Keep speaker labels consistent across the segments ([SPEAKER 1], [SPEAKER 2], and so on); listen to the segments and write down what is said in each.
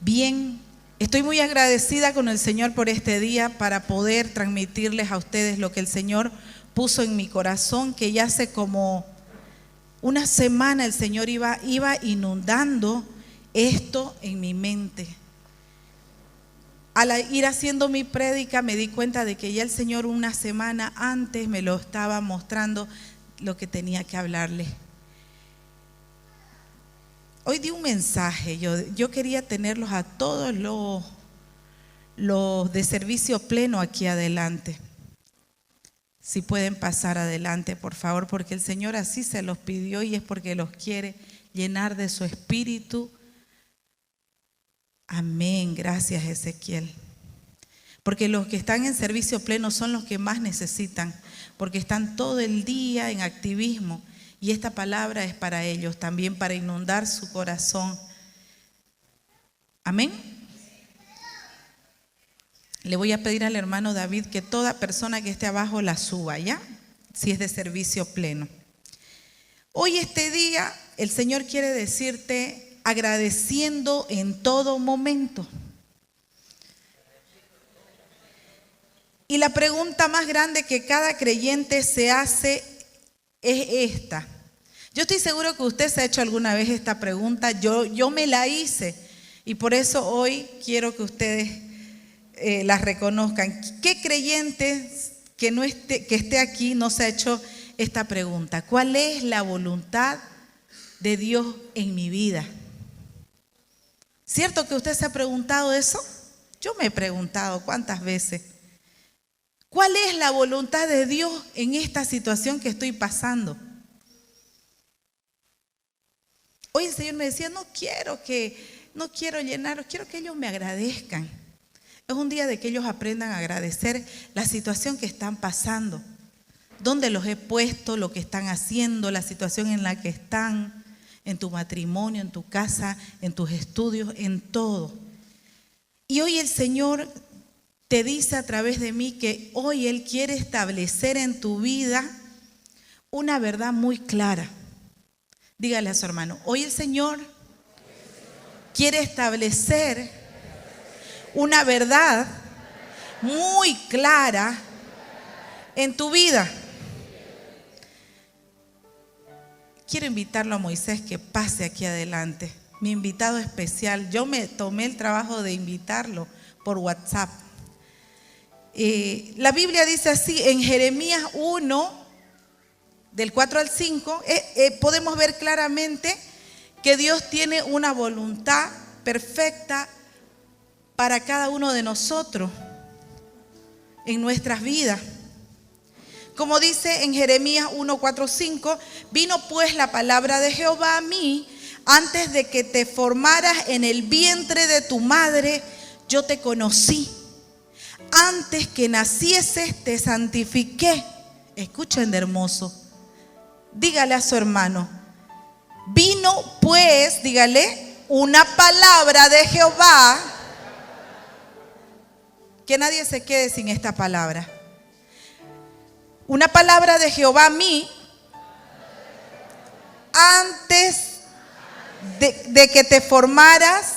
[SPEAKER 1] Bien, estoy muy agradecida con el Señor por este día para poder transmitirles a ustedes lo que el Señor puso en mi corazón, que ya hace como una semana el Señor iba inundando esto en mi mente. Al ir haciendo mi prédica me di cuenta de que ya el Señor una semana antes me lo estaba mostrando lo que tenía que hablarle. Hoy di un mensaje, yo quería tenerlos a todos los de servicio pleno aquí adelante. Si pueden pasar adelante, por favor, porque el Señor así se los pidió y es porque los quiere llenar de su espíritu. Amén, gracias Ezequiel. Porque los que están en servicio pleno son los que más necesitan, porque están todo el día en activismo. Y esta palabra es para ellos, también para inundar su corazón. Amén. Le voy a pedir al hermano David que toda persona que esté abajo la suba, ¿ya? Si es de servicio pleno. Hoy este día el Señor quiere decirte agradeciendo en todo momento. Y la pregunta más grande que cada creyente se hace es esta. Yo estoy seguro que usted se ha hecho alguna vez esta pregunta, yo me la hice y por eso hoy quiero que ustedes las reconozcan. ¿Qué creyente que esté aquí no se ha hecho esta pregunta? ¿Cuál es la voluntad de Dios en mi vida? ¿Cierto que usted se ha preguntado eso? Yo me he preguntado cuántas veces. ¿Cuál es la voluntad de Dios en esta situación que estoy pasando? Hoy el Señor me decía, no quiero llenarlos, quiero que ellos me agradezcan. Es un día de que ellos aprendan a agradecer la situación que están pasando, dónde los he puesto, lo que están haciendo, la situación en la que están, en tu matrimonio, en tu casa, en tus estudios, en todo. Y hoy el Señor te dice a través de mí que hoy Él quiere establecer en tu vida una verdad muy clara. Dígale a su hermano, hoy el Señor quiere establecer una verdad muy clara en tu vida. Quiero invitarlo a Moisés que pase aquí adelante. Mi invitado especial, yo me tomé el trabajo de invitarlo por WhatsApp. La Biblia dice así, en Jeremías 1, del 4 al 5, podemos ver claramente que Dios tiene una voluntad perfecta para cada uno de nosotros en nuestras vidas. Como dice en Jeremías 1, 4, 5, vino pues la palabra de Jehová a mí, antes de que te formaras en el vientre de tu madre, yo te conocí. Antes que nacieses te santifiqué. Escuchen de hermoso. Dígale a su hermano, vino pues, dígale, una palabra de Jehová. Que nadie se quede sin esta palabra. Una palabra de Jehová a mí, antes de que te formaras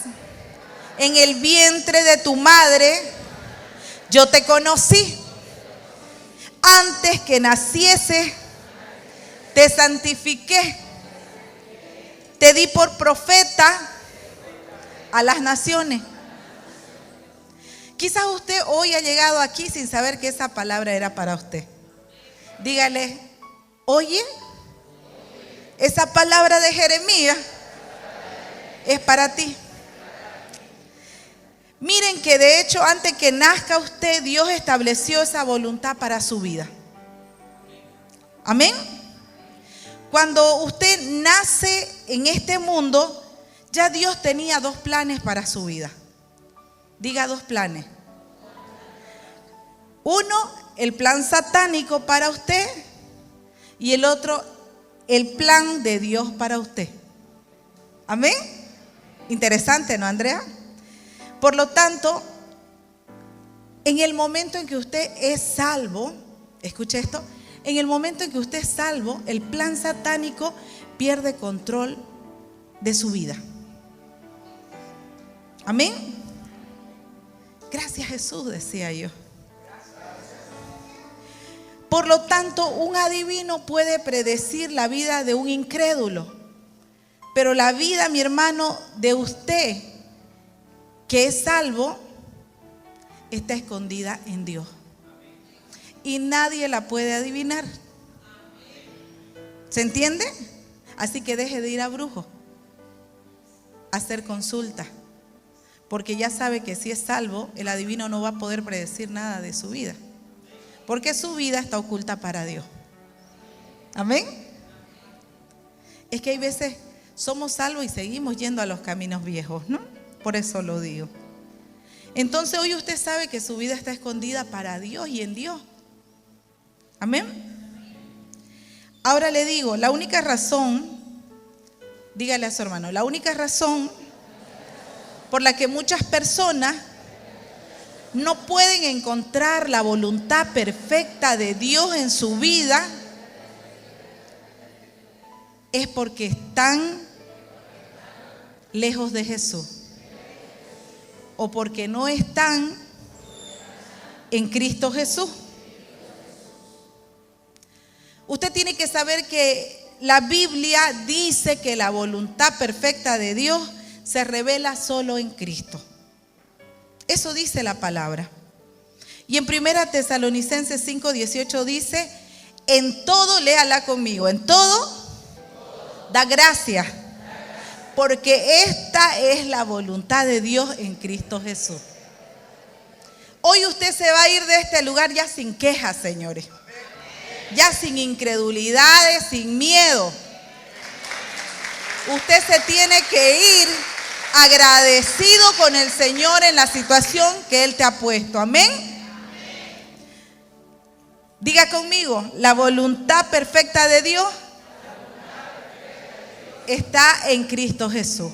[SPEAKER 1] en el vientre de tu madre, yo te conocí. Antes que naciese, te santifiqué. Te di por profeta a las naciones. Quizás usted hoy ha llegado aquí sin saber que esa palabra era para usted. Dígale, oye, esa palabra de Jeremías es para ti. Miren que de hecho antes que nazca usted, Dios estableció esa voluntad para su vida. Amén. Cuando usted nace en este mundo, ya Dios tenía 2 planes para su vida. Diga 2 planes. Uno, el plan satánico para usted, y el otro, el plan de Dios para usted. Amén. Interesante, ¿no, Andrea? Por lo tanto, en el momento en que usted es salvo, escuche esto, en el momento en que usted es salvo, el plan satánico pierde control de su vida. Amén. Gracias Jesús, decía yo. Por lo tanto, un adivino puede predecir la vida de un incrédulo, pero la vida, mi hermano, de usted que es salvo, está escondida en Dios. Y nadie la puede adivinar. ¿Se entiende? Así que deje de ir a brujo a hacer consulta, porque ya sabe que si es salvo, el adivino no va a poder predecir nada de su vida, porque su vida está oculta para Dios. Amén. Es que hay veces somos salvos y seguimos yendo a los caminos viejos, ¿no? Por eso lo digo. Entonces hoy usted sabe que su vida está escondida para Dios y en Dios. Amén. Ahora le digo, la única razón, dígale a su hermano, la única razón por la que muchas personas no pueden encontrar la voluntad perfecta de Dios en su vida es porque están lejos de Jesús o porque no están en Cristo Jesús. Usted tiene que saber que la Biblia dice que la voluntad perfecta de Dios se revela solo en Cristo. Eso dice la palabra. Y en 1 Tesalonicenses 5:18 dice, en todo, léala conmigo, en todo da gracia, porque esta es la voluntad de Dios en Cristo Jesús. Hoy usted se va a ir de este lugar ya sin quejas, señores. Ya sin incredulidades, sin miedo. Usted se tiene que ir agradecido con el Señor en la situación que Él te ha puesto. Amén. Diga conmigo, la voluntad perfecta de Dios está en Cristo Jesús.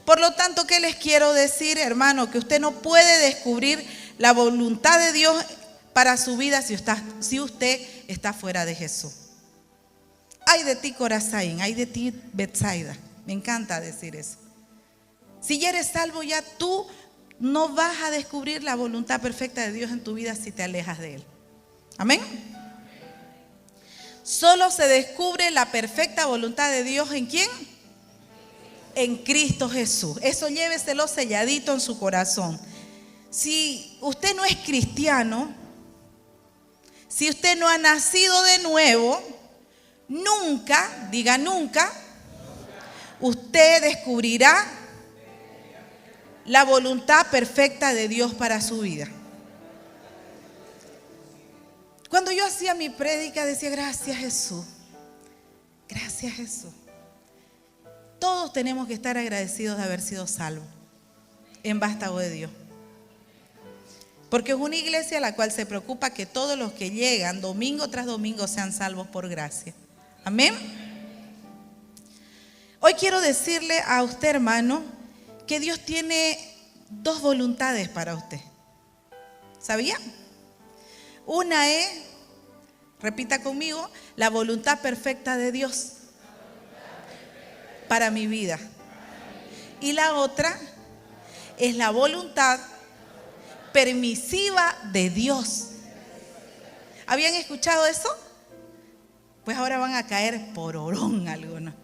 [SPEAKER 1] Por lo tanto, ¿qué les quiero decir, hermano? Que usted no puede descubrir la voluntad de Dios para su vida si usted está fuera de Jesús. Ay de ti, Corazín, ay de ti, Betsaida. Me encanta decir eso. Si ya eres salvo, ya tú no vas a descubrir la voluntad perfecta de Dios en tu vida si te alejas de Él. Amén. Solo se descubre la perfecta voluntad de Dios ¿en quién? En Cristo Jesús. Eso lléveselo selladito en su corazón. Si usted no es cristiano, si usted no ha nacido de nuevo, nunca, diga nunca, usted descubrirá la voluntad perfecta de Dios para su vida. Cuando yo hacía mi prédica decía, gracias Jesús, gracias Jesús. Todos tenemos que estar agradecidos de haber sido salvos en vástago de Dios. Porque es una iglesia a la cual se preocupa que todos los que llegan domingo tras domingo sean salvos por gracia. Amén. Hoy quiero decirle a usted, hermano, que Dios tiene dos voluntades para usted. ¿Sabía? Una es, repita conmigo, la voluntad perfecta de Dios para mi vida. Y la otra es la voluntad permisiva de Dios. ¿Habían escuchado eso? Pues ahora van a caer por orón algunos.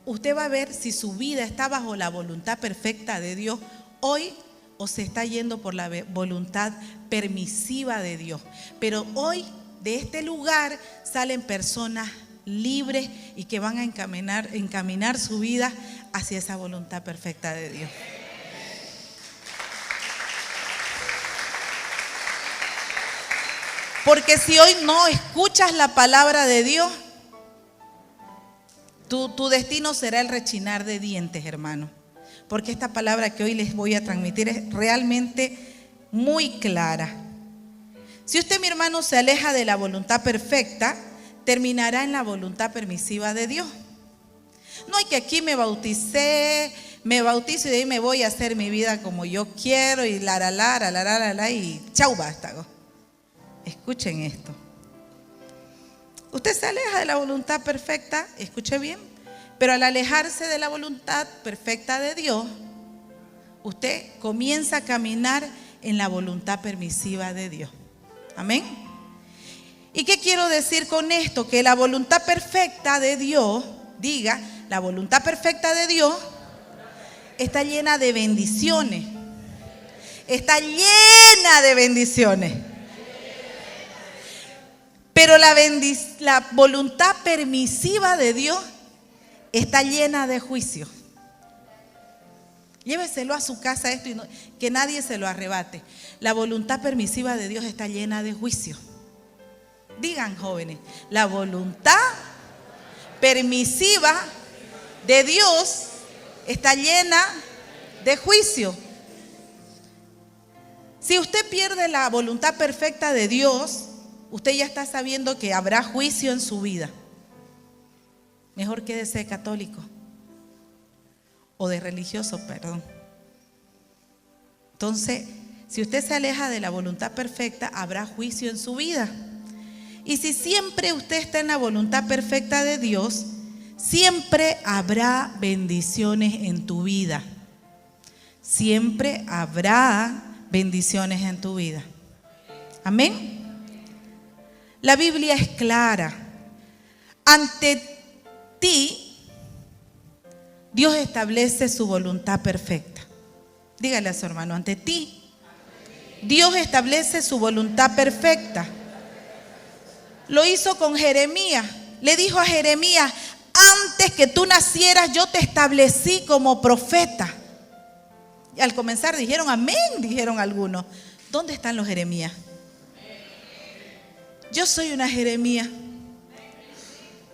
[SPEAKER 1] Usted va a ver si su vida está bajo la voluntad perfecta de Dios hoy o se está yendo por la voluntad permisiva de Dios. Pero hoy de este lugar salen personas libres y que van a encaminar su vida hacia esa voluntad perfecta de Dios. Porque si hoy no escuchas la palabra de Dios, tu destino será el rechinar de dientes, hermano. Porque esta palabra que hoy les voy a transmitir es realmente muy clara. Si usted, mi hermano, se aleja de la voluntad perfecta, terminará en la voluntad permisiva de Dios. No hay que aquí me bautizo y de ahí me voy a hacer mi vida como yo quiero y la y chau basta. Escuchen esto. Usted se aleja de la voluntad perfecta, escuche bien, Pero al alejarse de la voluntad perfecta de Dios, usted comienza a caminar en la voluntad permisiva de Dios. Amén. ¿Y qué quiero decir con esto? Que la voluntad perfecta de Dios, diga, la voluntad perfecta de Dios está llena de bendiciones. Está llena de bendiciones. Pero la voluntad permisiva de Dios está llena de juicio. Lléveselo a su casa esto y que nadie se lo arrebate. La voluntad permisiva de Dios está llena de juicio. Digan, jóvenes, la voluntad permisiva de Dios está llena de juicio. Si usted pierde la voluntad perfecta de Dios, usted ya está sabiendo que habrá juicio en su vida. Mejor quédese católico o de religioso, perdón. Entonces, si usted se aleja de la voluntad perfecta, habrá juicio en su vida. Y si siempre usted está en la voluntad perfecta de Dios, siempre habrá bendiciones en tu vida. Siempre habrá bendiciones en tu vida. Amén. La Biblia es clara. Ante ti, Dios establece su voluntad perfecta. Dígale a su hermano, ante ti, Dios establece su voluntad perfecta. Lo hizo con Jeremías. Le dijo a Jeremías, antes que tú nacieras yo te establecí como profeta. Y al comenzar dijeron amén, dijeron algunos. ¿Dónde están los Jeremías? Yo soy una Jeremías.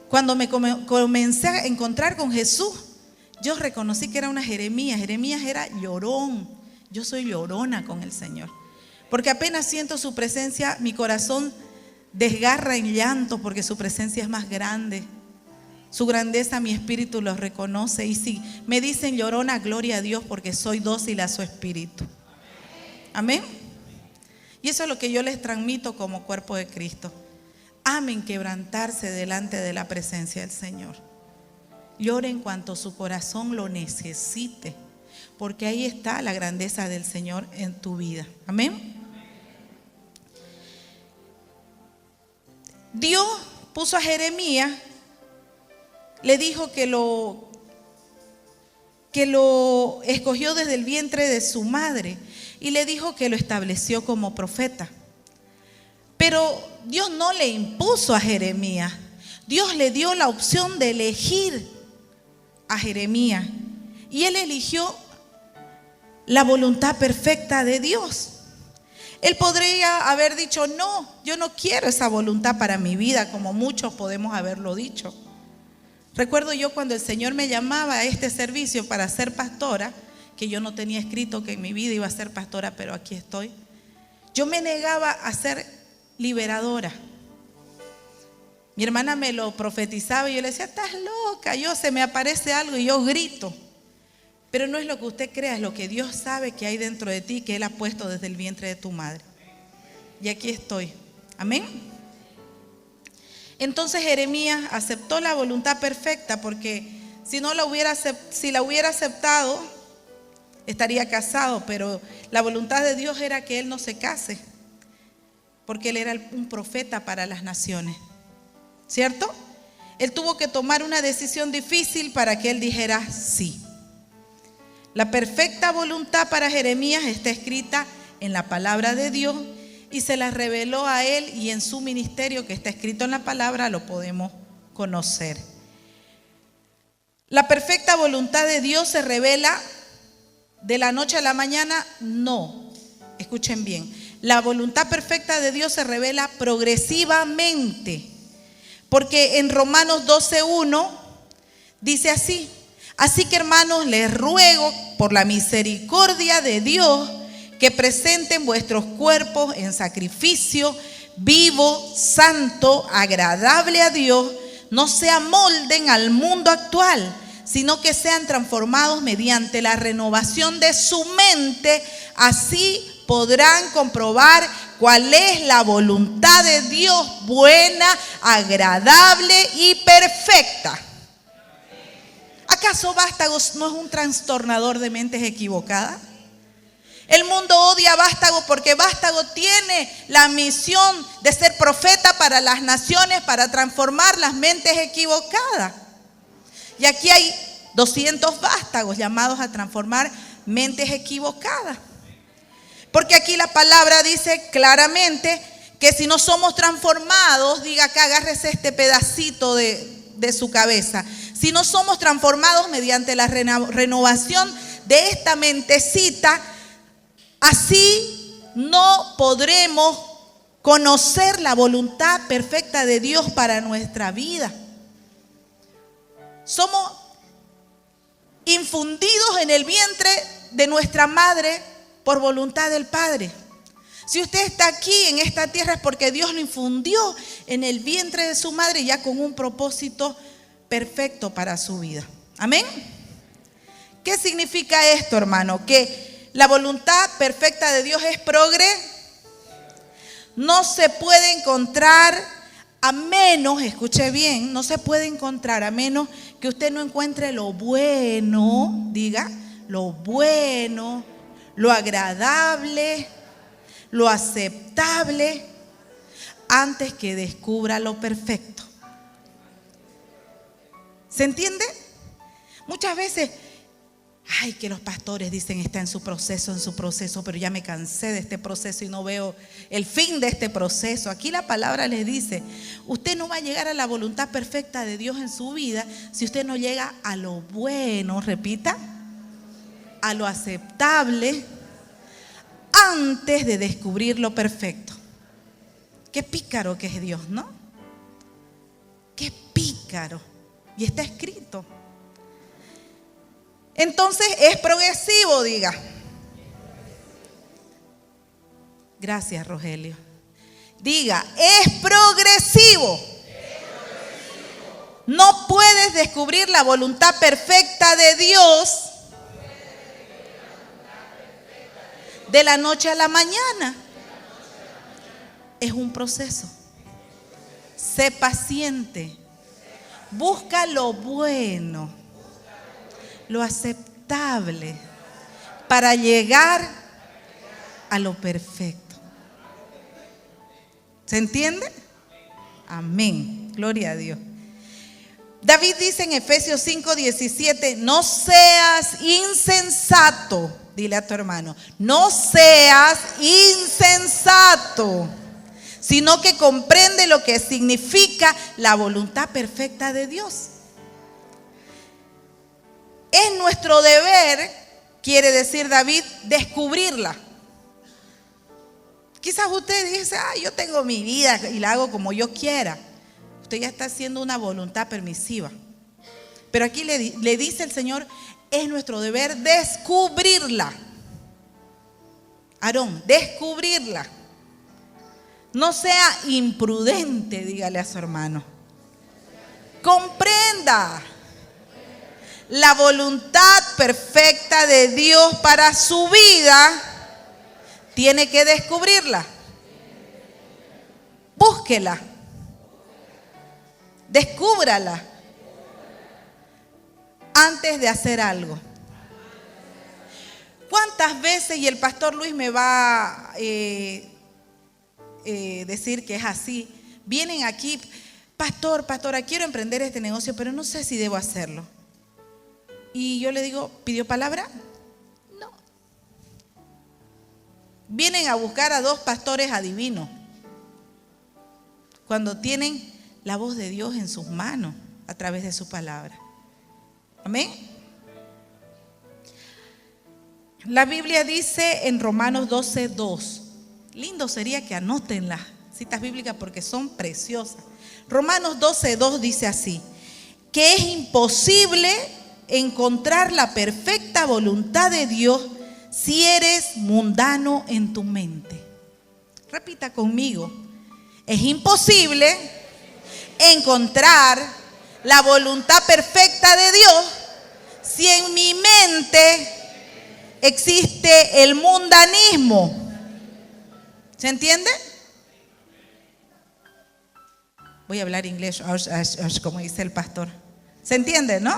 [SPEAKER 1] Cuando me comencé a encontrar con Jesús, yo reconocí que era una Jeremías. Jeremías era llorón. Yo soy llorona con el Señor. Porque apenas siento su presencia, mi corazón desgarra en llanto porque su presencia es más grande. Su grandeza mi espíritu lo reconoce. Y si me dicen llorona, gloria a Dios porque soy dócil a su espíritu. Amén. Y eso es lo que yo les transmito como cuerpo de Cristo. Amen quebrantarse delante de la presencia del Señor. Lloren cuanto su corazón lo necesite, porque ahí está la grandeza del Señor en tu vida. Amén. Dios puso a Jeremías, le dijo que lo escogió desde el vientre de su madre y le dijo que lo estableció como profeta. Pero Dios no le impuso a Jeremías. Dios le dio la opción de elegir a Jeremías y él eligió la voluntad perfecta de Dios. Él podría haber dicho, no, yo no quiero esa voluntad para mi vida, como muchos podemos haberlo dicho. Recuerdo yo cuando el Señor me llamaba a este servicio para ser pastora, que yo no tenía escrito que en mi vida iba a ser pastora, pero aquí estoy. Yo me negaba a ser liberadora. Mi hermana me lo profetizaba y yo le decía, estás loca, se me aparece algo y yo grito. Pero no es lo que usted crea, es lo que Dios sabe que hay dentro de ti, que Él ha puesto desde el vientre de tu madre. Y aquí estoy. Amén. Entonces Jeremías aceptó la voluntad perfecta, porque si la hubiera aceptado, estaría casado, pero la voluntad de Dios era que él no se case, porque él era un profeta para las naciones, ¿cierto? Él tuvo que tomar una decisión difícil para que él dijera sí. La perfecta voluntad para Jeremías está escrita en la palabra de Dios y se la reveló a él, y en su ministerio que está escrito en la palabra lo podemos conocer. ¿La perfecta voluntad de Dios se revela de la noche a la mañana? No. Escuchen bien. La voluntad perfecta de Dios se revela progresivamente. Porque en Romanos 12:1 dice así: así que, hermanos, les ruego por la misericordia de Dios que presenten vuestros cuerpos en sacrificio vivo, santo, agradable a Dios. No se amolden al mundo actual, sino que sean transformados mediante la renovación de su mente. Así podrán comprobar cuál es la voluntad de Dios, buena, agradable y perfecta. ¿Acaso Vástago no es un trastornador de mentes equivocadas? El mundo odia a Vástago porque Vástago tiene la misión de ser profeta para las naciones, para transformar las mentes equivocadas. Y aquí hay 200 vástagos llamados a transformar mentes equivocadas. Porque aquí la palabra dice claramente que si no somos transformados, diga acá, agárrese este pedacito de su cabeza. Si no somos transformados mediante la renovación de esta mentecita, así no podremos conocer la voluntad perfecta de Dios para nuestra vida. Somos infundidos en el vientre de nuestra madre por voluntad del Padre. Si usted está aquí en esta tierra es porque Dios lo infundió en el vientre de su madre ya con un propósito perfecto para su vida. Amén. ¿Qué significa esto, hermano? Que la voluntad perfecta de Dios es no se puede encontrar a menos, escuche bien, no se puede encontrar a menos que usted no encuentre lo bueno, diga, lo bueno, lo agradable, lo aceptable, antes que descubra lo perfecto. ¿Se entiende? Muchas veces, ay, que los pastores dicen está en su proceso, pero ya me cansé de este proceso y no veo el fin de este proceso. Aquí la palabra les dice, usted no va a llegar a la voluntad perfecta de Dios en su vida si usted no llega a lo bueno, repita, a lo aceptable, antes de descubrir lo perfecto. Qué pícaro que es Dios, ¿no? Qué pícaro. Y está escrito. Entonces es progresivo, diga. Gracias, Rogelio. Diga, es progresivo. No puedes descubrir la voluntad perfecta de Dios de la noche a la mañana. Es un proceso. Sé paciente. Busca lo bueno, lo aceptable, para llegar a lo perfecto. ¿Se entiende? Amén. Gloria a Dios. David dice en Efesios 5:17, no seas insensato. Dile a tu hermano, no seas insensato, sino que comprende lo que significa la voluntad perfecta de Dios. Es nuestro deber, quiere decir David, descubrirla. Quizás usted dice, yo tengo mi vida y la hago como yo quiera. Usted ya está haciendo una voluntad permisiva. Pero aquí le dice el Señor, es nuestro deber descubrirla. Aarón, descubrirla. No sea imprudente, dígale a su hermano. Comprenda la voluntad perfecta de Dios para su vida. Tiene que descubrirla. Búsquela. Descúbrala antes de hacer algo. ¿Cuántas veces, y el pastor Luis me va a decir que es así, vienen aquí, pastora, quiero emprender este negocio, pero no sé si debo hacerlo? Y yo le digo, ¿pidió palabra? No. Vienen a buscar a dos pastores adivinos cuando tienen la voz de Dios en sus manos a través de su palabra. Amén. La Biblia dice en Romanos 12:2. Lindo sería que anoten las citas bíblicas porque son preciosas. Romanos 12:2 dice así, que es imposible encontrar la perfecta voluntad de Dios si eres mundano en tu mente. Repita conmigo, es imposible encontrar la voluntad perfecta de Dios si en mi mente existe el mundanismo. ¿Se entiende? Voy a hablar inglés, como dice el pastor. ¿Se entiende, no?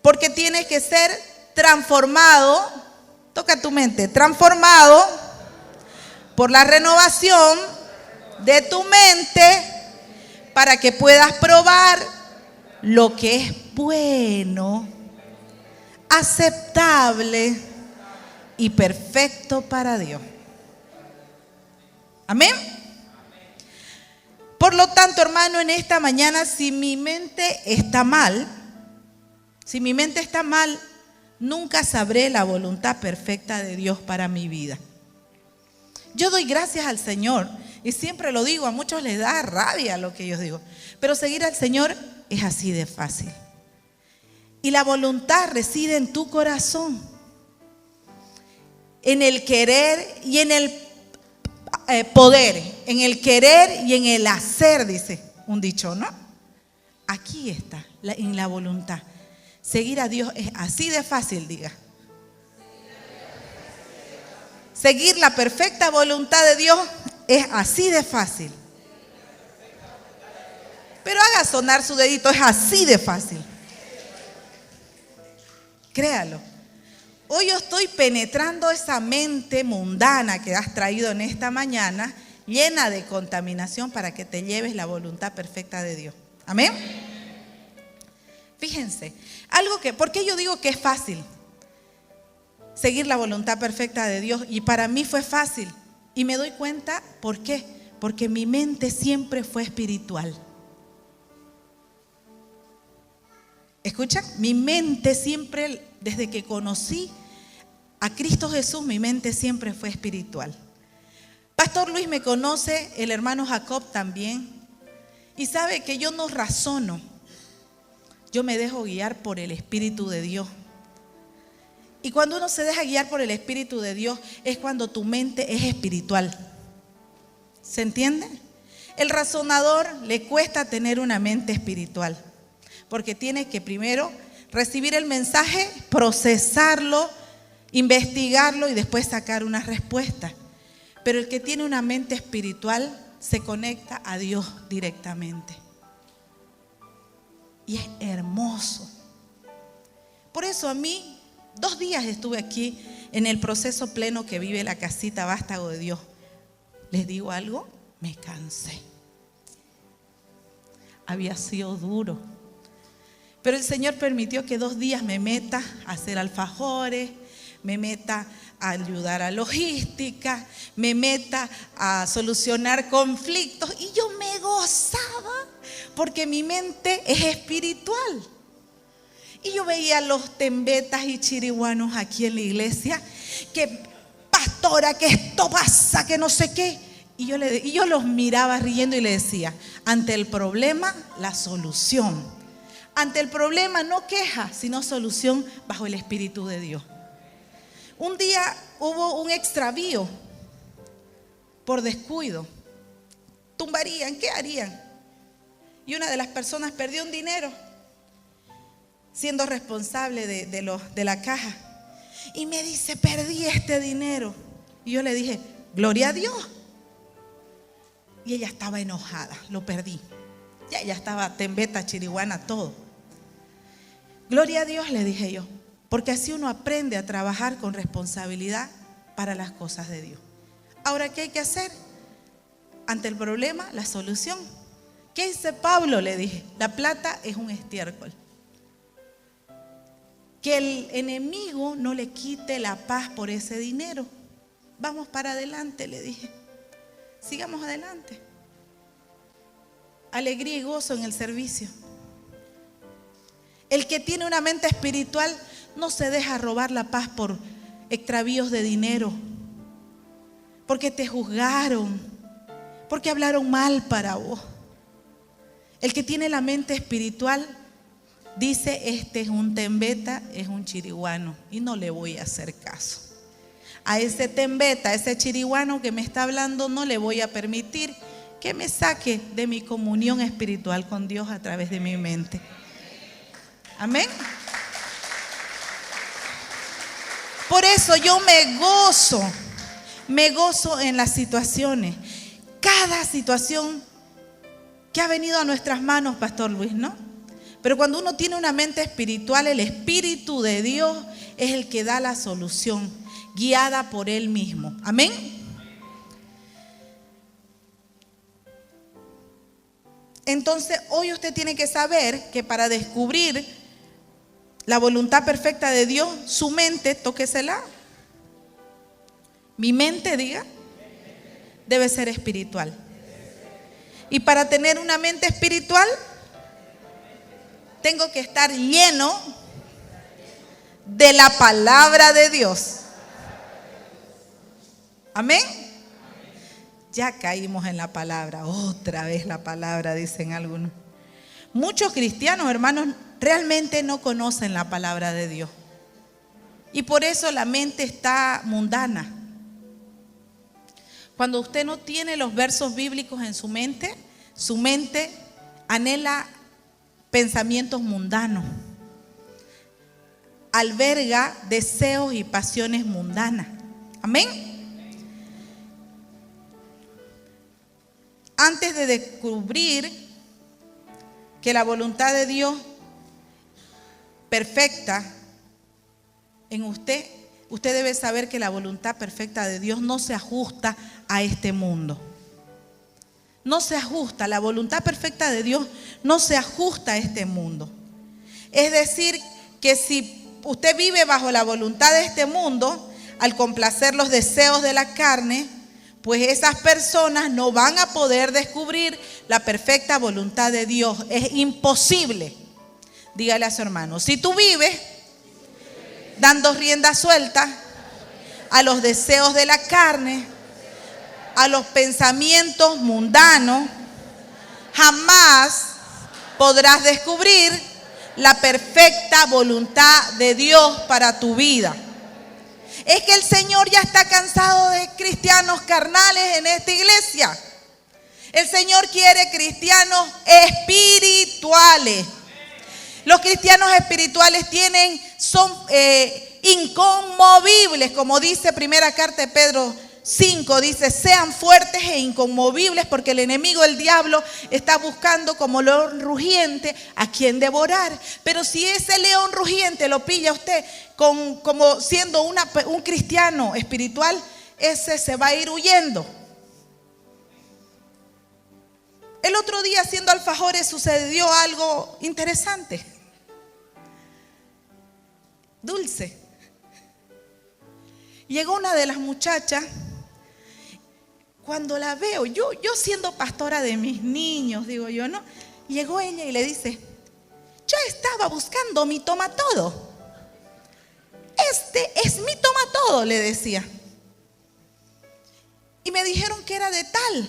[SPEAKER 1] Porque tienes que ser transformado, toca tu mente, transformado por la renovación de tu mente para que puedas probar lo que es bueno, aceptable y perfecto para Dios. Amén. Por lo tanto, hermano, en esta mañana, si mi mente está mal, nunca sabré la voluntad perfecta de Dios para mi vida. Yo doy gracias al Señor y siempre lo digo, a muchos les da rabia lo que yo digo, pero seguir al Señor es así de fácil. Y la voluntad reside en tu corazón, en el querer y en el poder, en el querer y en el hacer, dice un dicho, ¿no? Aquí está, en la voluntad. Seguir a Dios es así de fácil, diga. Seguir la perfecta voluntad de Dios es así de fácil. Pero haga sonar su dedito, es así de fácil. Créalo. Hoy yo estoy penetrando esa mente mundana que has traído en esta mañana, llena de contaminación, para que te lleves la voluntad perfecta de Dios. Amén. Fíjense, ¿por qué yo digo que es fácil seguir la voluntad perfecta de Dios? Y para mí fue fácil. Y me doy cuenta, ¿por qué? Porque mi mente siempre fue espiritual. ¿Escuchan? Mi mente siempre, desde que conocí a Cristo Jesús, mi mente siempre fue espiritual. Pastor Luis me conoce, el hermano Jacob también, y sabe que yo no razono, yo me dejo guiar por el Espíritu de Dios. Y cuando uno se deja guiar por el Espíritu de Dios, es cuando tu mente es espiritual. ¿Se entiende? El razonador le cuesta tener una mente espiritual, porque tiene que primero recibir el mensaje, procesarlo, investigarlo y después sacar una respuesta. Pero el que tiene una mente espiritual se conecta a Dios directamente. Y es hermoso. Por eso a mí, 2 días estuve aquí en el proceso pleno que vive la casita Vástago de Dios. ¿Les digo algo? Me cansé. Había sido duro. Pero el Señor permitió que 2 días me meta a hacer alfajores, me meta a ayudar a logística, me meta a solucionar conflictos. Y yo me gozaba porque mi mente es espiritual. Y yo veía los tembetas y chiriguanos aquí en la iglesia, que pastora, que esto pasa, que no sé qué. Y yo los miraba riendo y le decía, ante el problema, la solución. Ante el problema no queja, sino solución bajo el Espíritu de Dios. Un día hubo un extravío por descuido. Tumbarían, ¿qué harían? Y una de las personas perdió un dinero siendo responsable de la caja. Y me dice, perdí este dinero. Y yo le dije, gloria a Dios. Y ella estaba enojada, lo perdí. Ya ella estaba tembeta, chiriguana, todo. Gloria a Dios, le dije yo, porque así uno aprende a trabajar con responsabilidad para las cosas de Dios. Ahora, ¿qué hay que hacer? Ante el problema, la solución. ¿Qué dice Pablo? Le dije, la plata es un estiércol. Que el enemigo no le quite la paz por ese dinero. Vamos para adelante, le dije. Sigamos adelante. Alegría y gozo en el servicio. El que tiene una mente espiritual no se deja robar la paz por extravíos de dinero, porque te juzgaron, porque hablaron mal para vos. El que tiene la mente espiritual dice, este es un tembeta, es un chiriguano y no le voy a hacer caso. A ese tembeta, a ese chiriguano que me está hablando, no le voy a permitir que me saque de mi comunión espiritual con Dios a través de mi mente. Amén. Por eso yo me gozo en las situaciones. Cada situación que ha venido a nuestras manos, Pastor Luis, ¿no? Pero cuando uno tiene una mente espiritual, el Espíritu de Dios es el que da la solución, guiada por Él mismo. Amén. Entonces, hoy usted tiene que saber que para descubrir la voluntad perfecta de Dios, su mente, tóquesela. Mi mente, diga, debe ser espiritual. Y para tener una mente espiritual, tengo que estar lleno de la palabra de Dios. Amén. Ya caímos en la palabra, otra vez la palabra, dicen algunos. Muchos cristianos, hermanos, realmente no conocen la palabra de Dios. Y por eso la mente está mundana. Cuando usted no tiene los versos bíblicos en su mente anhela pensamientos mundanos. Alberga deseos y pasiones mundanas. Amén. Antes de descubrir que la voluntad de Dios perfecta en usted, usted debe saber que la voluntad perfecta de Dios no se ajusta a este mundo. No se ajusta, la voluntad perfecta de Dios no se ajusta a este mundo. Es decir, que si usted vive bajo la voluntad de este mundo, al complacer los deseos de la carne, pues esas personas no van a poder descubrir la perfecta voluntad de Dios. Es imposible. Dígale a su hermano, si tú vives dando rienda suelta a los deseos de la carne, a los pensamientos mundanos, jamás podrás descubrir la perfecta voluntad de Dios para tu vida. Es que el Señor ya está cansado de cristianos carnales en esta iglesia. El Señor quiere cristianos espirituales. Los cristianos espirituales son inconmovibles, como dice primera carta de Pedro 5, dice, sean fuertes e inconmovibles porque el enemigo, el diablo, está buscando como león rugiente a quien devorar. Pero si ese león rugiente lo pilla usted como siendo un cristiano espiritual, ese se va a ir huyendo. El otro día haciendo alfajores sucedió algo interesante. Dulce. Llegó una de las muchachas. Cuando la veo, yo siendo pastora de mis niños, digo yo, ¿no? Llegó ella y le dice, yo estaba buscando mi tomatodo. Este es mi tomatodo, le decía. Y me dijeron que era de tal,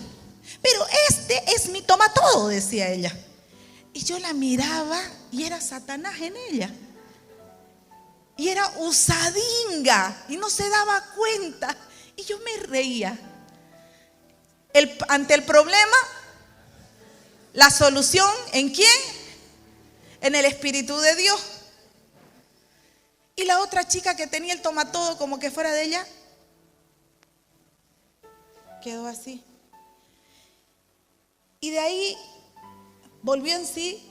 [SPEAKER 1] pero este es mi tomatodo, decía ella. Y yo la miraba y era Satanás en ella. Y era usadinga y no se daba cuenta. Y yo me reía. Ante el problema, la solución, ¿en quién? En el Espíritu de Dios. Y la otra chica que tenía el tomatodo como que fuera de ella, quedó así. Y de ahí volvió en sí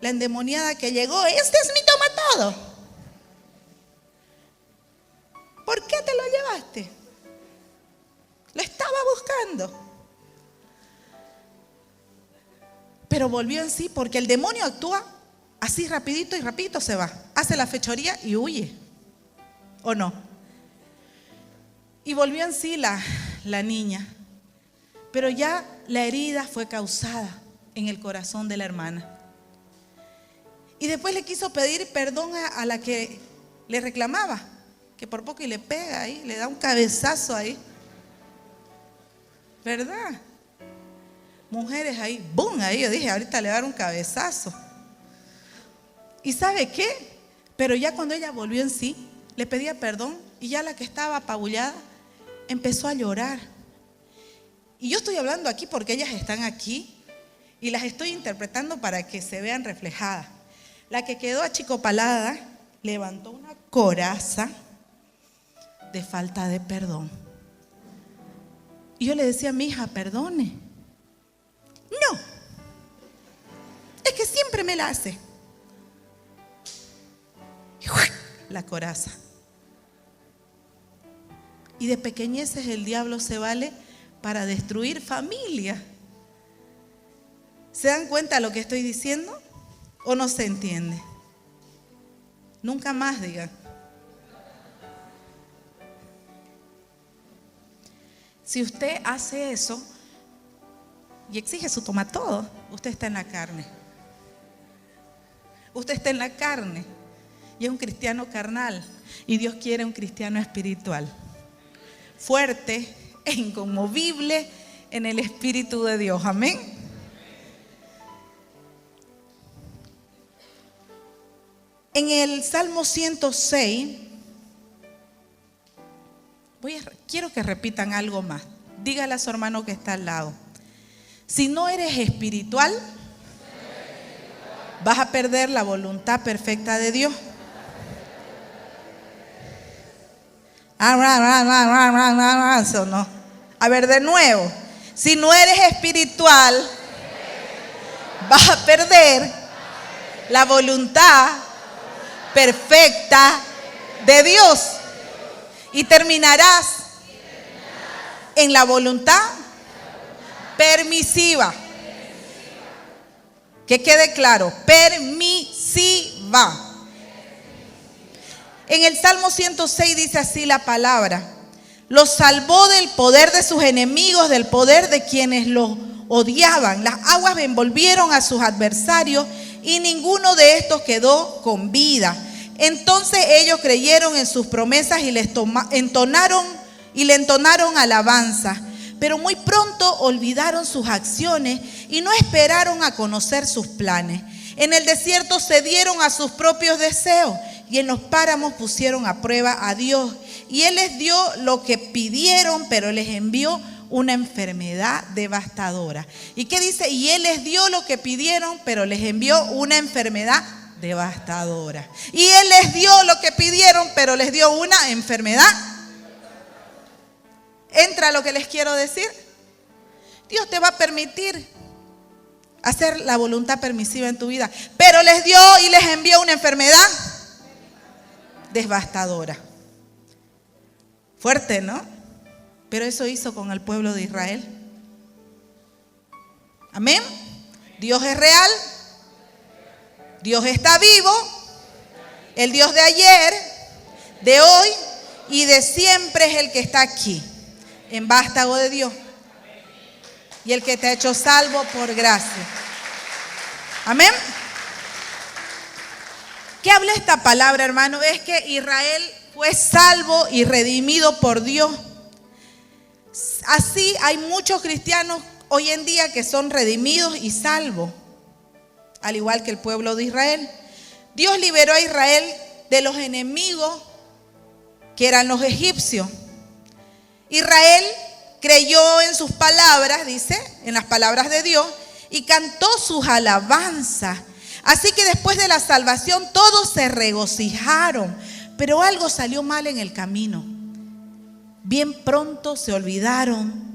[SPEAKER 1] la endemoniada que llegó. Este es mi tomatodo. ¿Por qué te lo llevaste? Lo estaba buscando. Pero volvió en sí porque el demonio actúa así rapidito y rapidito se va. Hace la fechoría y huye. ¿O no? Y volvió en sí la niña. Pero ya la herida fue causada en el corazón de la hermana. Y después le quiso pedir perdón a la que le reclamaba. Que por poco y le pega ahí, le da un cabezazo ahí. ¿Verdad? Mujeres ahí, ¡bum! Ahí yo dije, ahorita le va a dar un cabezazo. ¿Y sabe qué? Pero ya cuando ella volvió en sí, le pedía perdón y ya la que estaba apabullada empezó a llorar. Y yo estoy hablando aquí porque ellas están aquí y las estoy interpretando para que se vean reflejadas. La que quedó achicopalada levantó una coraza de falta de perdón. Y yo le decía a mi hija, perdone. No, es que siempre me la hace. la coraza. Y de pequeñeces el diablo se vale para destruir familia. ¿Se dan cuenta de lo que estoy diciendo? ¿O no se entiende? Nunca más digan. Si usted hace eso y exige su toma todo, usted está en la carne. Usted está en la carne y es un cristiano carnal. Y Dios quiere un cristiano espiritual, fuerte e inconmovible en el Espíritu de Dios. Amén. En el Salmo 106, quiero que repitan algo más. Dígale a su hermano que está al lado. Si no eres espiritual, vas a perder la voluntad perfecta de Dios. Eso no. A ver, de nuevo. Si no eres espiritual, vas a perder la voluntad perfecta de Dios. Y terminarás en la voluntad permisiva. Que quede claro, permisiva. En el Salmo 106 dice así la palabra: los salvó del poder de sus enemigos, del poder de quienes los odiaban. Las aguas envolvieron a sus adversarios y ninguno de estos quedó con vida. Entonces ellos creyeron en sus promesas y le entonaron alabanza. Pero muy pronto olvidaron sus acciones y no esperaron a conocer sus planes. En el desierto cedieron a sus propios deseos y en los páramos pusieron a prueba a Dios. Y Él les dio lo que pidieron, pero les envió una enfermedad devastadora. ¿Y qué dice? Y Él les dio lo que pidieron, pero les envió una enfermedad devastadora. Y Él les dio lo que pidieron, pero les dio una enfermedad. ¿Entra lo que les quiero decir? Dios te va a permitir hacer la voluntad permisiva en tu vida, pero les dio y les envió una enfermedad devastadora. Fuerte, ¿no? Pero eso hizo con el pueblo de Israel. Amén. Dios es real. Dios está vivo. El Dios de ayer, de hoy y de siempre es el que está aquí, en vástago de Dios. Y el que te ha hecho salvo por gracia. Amén. ¿Qué habla esta palabra, hermano? Es que Israel fue salvo y redimido por Dios. Así hay muchos cristianos hoy en día que son redimidos y salvos, al igual que el pueblo de Israel. Dios liberó a Israel de los enemigos que eran los egipcios. Israel creyó en sus palabras, dice, en las palabras de Dios, y cantó sus alabanzas. Así que después de la salvación todos se regocijaron, pero algo salió mal en el camino. Bien pronto se olvidaron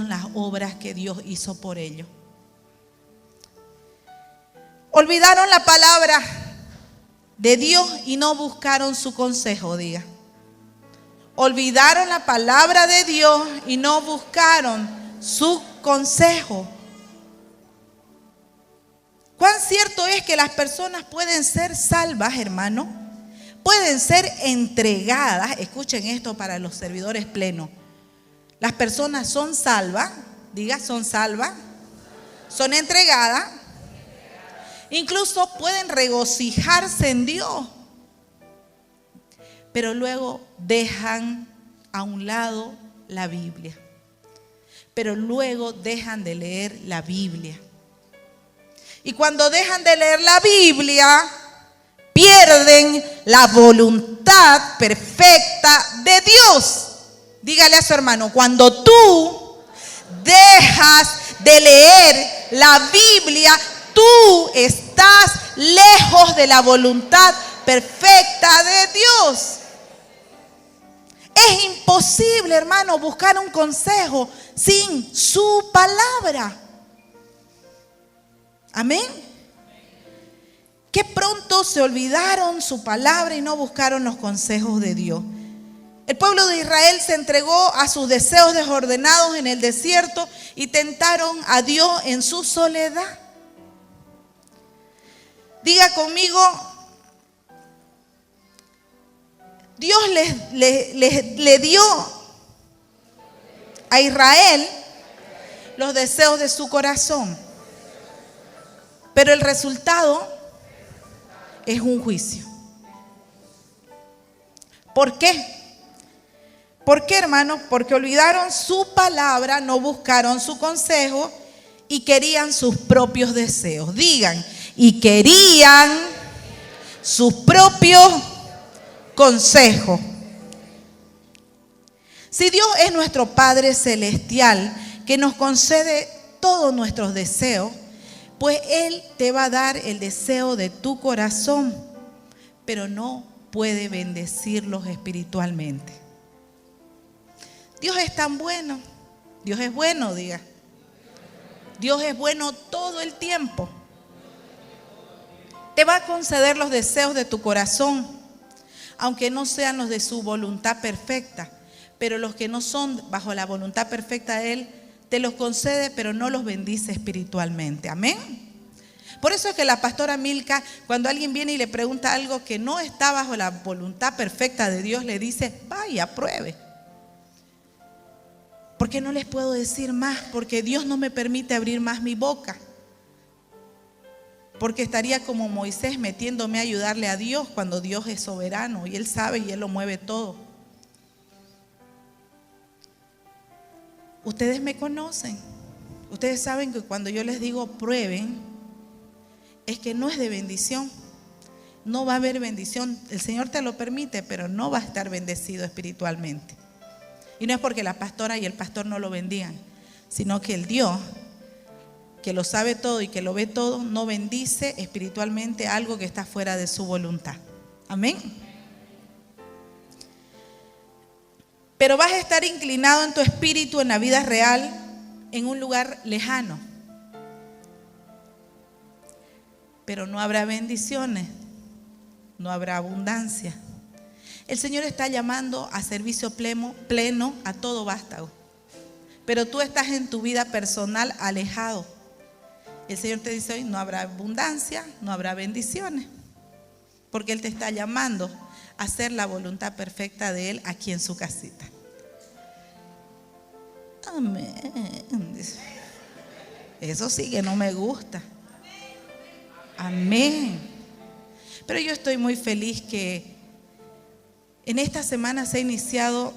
[SPEAKER 1] las obras que Dios hizo por ellos. Olvidaron la palabra de Dios y no buscaron su consejo, diga. Olvidaron la palabra de Dios y no buscaron su consejo. ¿Cuán cierto es que las personas pueden ser salvas, hermano? Pueden ser entregadas. Escuchen esto para los servidores plenos. Las personas son salvas, diga, son salvas, son entregadas, incluso pueden regocijarse en Dios, pero luego dejan a un lado la Biblia. Pero luego dejan de leer la Biblia. Y cuando dejan de leer la Biblia, pierden la voluntad perfecta de Dios. Dígale a su hermano, cuando tú dejas de leer la Biblia, tú estás lejos de la voluntad perfecta de Dios. Es imposible, hermano, buscar un consejo sin su palabra. Amén. Qué pronto se olvidaron su palabra y no buscaron los consejos de Dios. El pueblo de Israel se entregó a sus deseos desordenados en el desierto y tentaron a Dios en su soledad. Diga conmigo, Dios le dio a Israel los deseos de su corazón, pero el resultado es un juicio. ¿Por qué? ¿Por qué, hermanos? Porque olvidaron su palabra, no buscaron su consejo y querían sus propios deseos. Digan, y querían sus propios consejos. Si Dios es nuestro Padre Celestial, que nos concede todos nuestros deseos, pues Él te va a dar el deseo de tu corazón, pero no puede bendecirlos espiritualmente. Dios es tan bueno. Dios es bueno, diga. Dios es bueno todo el tiempo. Te va a conceder los deseos de tu corazón, aunque no sean los de su voluntad perfecta. Pero los que no son bajo la voluntad perfecta de Él, te los concede, pero no los bendice espiritualmente. Amén. Por eso es que la pastora Milka, cuando alguien viene y le pregunta algo que no está bajo la voluntad perfecta de Dios, le dice, vaya, pruebe. ¿Por qué no les puedo decir más? Porque Dios no me permite abrir más mi boca. Porque estaría como Moisés metiéndome a ayudarle a Dios cuando Dios es soberano y Él sabe y Él lo mueve todo. Ustedes me conocen. Ustedes saben que cuando yo les digo prueben, es que no es de bendición. No va a haber bendición. El Señor te lo permite, pero no va a estar bendecido espiritualmente. Y no es porque la pastora y el pastor no lo bendigan, sino que el Dios, que lo sabe todo y que lo ve todo, no bendice espiritualmente algo que está fuera de su voluntad. Amén. Pero vas a estar inclinado en tu espíritu en la vida real, en un lugar lejano. Pero no habrá bendiciones, no habrá abundancia. El Señor está llamando a servicio pleno a todo vástago. Pero tú estás en tu vida personal alejado. El Señor te dice hoy, no habrá abundancia, no habrá bendiciones. Porque Él te está llamando a hacer la voluntad perfecta de Él aquí en su casita. Amén. Eso sí que no me gusta. Amén. Pero yo estoy muy feliz que en esta semana se ha iniciado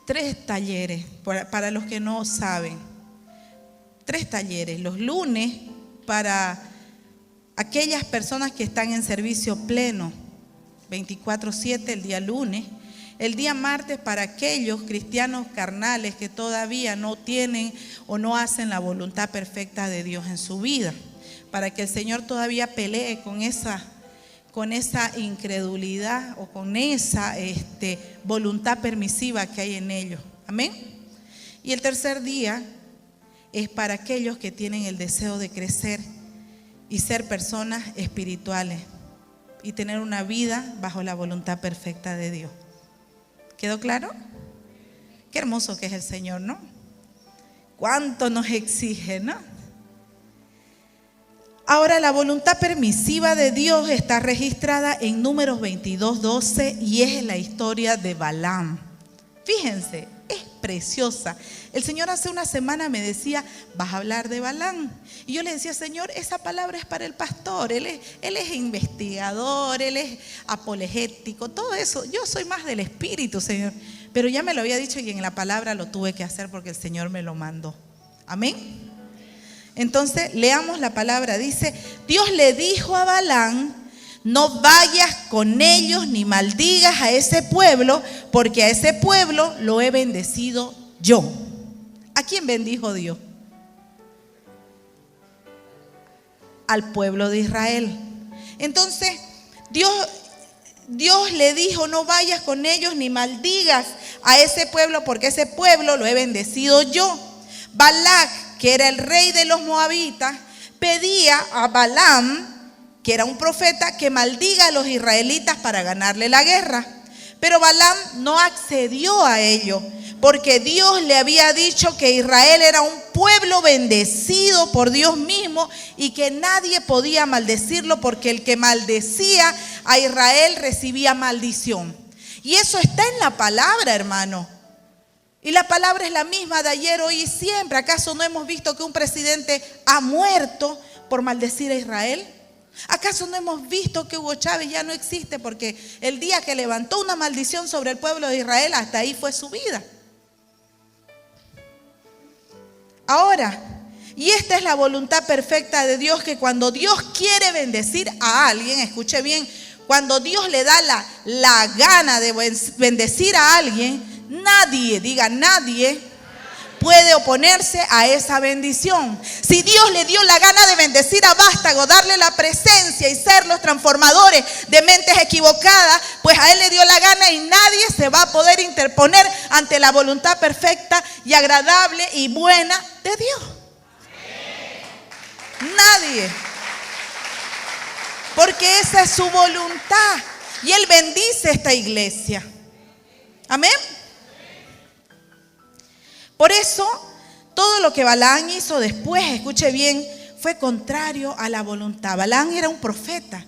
[SPEAKER 1] 3 talleres, para los que no saben. 3 talleres. Los lunes para aquellas personas que están en servicio pleno, 24/7 el día lunes. El día martes para aquellos cristianos carnales que todavía no tienen o no hacen la voluntad perfecta de Dios en su vida. Para que el Señor todavía pelee con esa incredulidad o con esa voluntad permisiva que hay en ellos. Amén. Y el tercer día es para aquellos que tienen el deseo de crecer y ser personas espirituales y tener una vida bajo la voluntad perfecta de Dios. ¿Quedó claro? Qué hermoso que es el Señor, ¿no? Cuánto nos exige, ¿no? Ahora, la voluntad permisiva de Dios está registrada en Números 22:12 y es la historia de Balaam. Fíjense, es preciosa. El Señor hace una semana me decía, vas a hablar de Balaam. Y yo le decía, Señor, esa palabra es para el pastor. Él es investigador, él es apologético, todo eso. Yo soy más del espíritu, Señor. Pero ya me lo había dicho y en la palabra lo tuve que hacer porque el Señor me lo mandó. Amén. Entonces, leamos la palabra. Dice, Dios le dijo a Balaam, no vayas con ellos ni maldigas a ese pueblo, porque a ese pueblo lo he bendecido yo. ¿A quién bendijo Dios? Al pueblo de Israel. Entonces, Dios le dijo, no vayas con ellos ni maldigas a ese pueblo, porque ese pueblo lo he bendecido yo. Balac, que era el rey de los moabitas, pedía a Balaam que era un profeta, que maldiga a los israelitas para ganarle la guerra. Pero Balaam no accedió a ello, porque Dios le había dicho que Israel era un pueblo bendecido por Dios mismo y que nadie podía maldecirlo, porque el que maldecía a Israel recibía maldición. Y eso está en la palabra, hermano. Y la palabra es la misma de ayer, hoy y siempre. ¿Acaso no hemos visto que un presidente ha muerto por maldecir a Israel? ¿Acaso no hemos visto que Hugo Chávez ya no existe porque el día que levantó una maldición sobre el pueblo de Israel, hasta ahí fue su vida? Ahora, y esta es la voluntad perfecta de Dios, que cuando Dios quiere bendecir a alguien, escuche bien, cuando Dios le da la gana de bendecir a alguien, nadie, diga nadie, puede oponerse a esa bendición. Si Dios le dio la gana de bendecir a Vástago, darle la presencia y ser los transformadores de mentes equivocadas, pues a él le dio la gana y nadie se va a poder interponer ante la voluntad perfecta y agradable y buena de Dios. Nadie. Porque esa es su voluntad y él bendice esta iglesia. Amén. Por eso, todo lo que Balaam hizo después, escuche bien, fue contrario a la voluntad. Balaam era un profeta,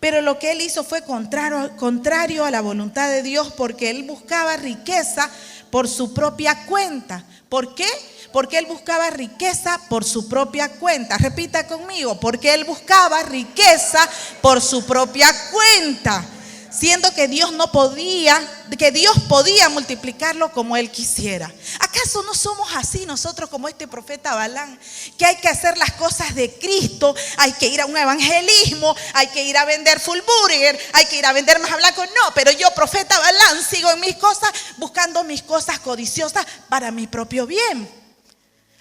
[SPEAKER 1] pero lo que él hizo fue contrario a la voluntad de Dios, porque él buscaba riqueza por su propia cuenta. ¿Por qué? Porque él buscaba riqueza por su propia cuenta. Repita conmigo, porque él buscaba riqueza por su propia cuenta, siendo que Dios no podía, que Dios podía multiplicarlo como él quisiera. ¿Acaso no somos así nosotros como este profeta Balaam? Que hay que hacer las cosas de Cristo, hay que ir a un evangelismo, hay que ir a vender full burger, hay que ir a vender más blanco. No, pero yo, profeta Balaam, sigo en mis cosas, buscando mis cosas codiciosas para mi propio bien.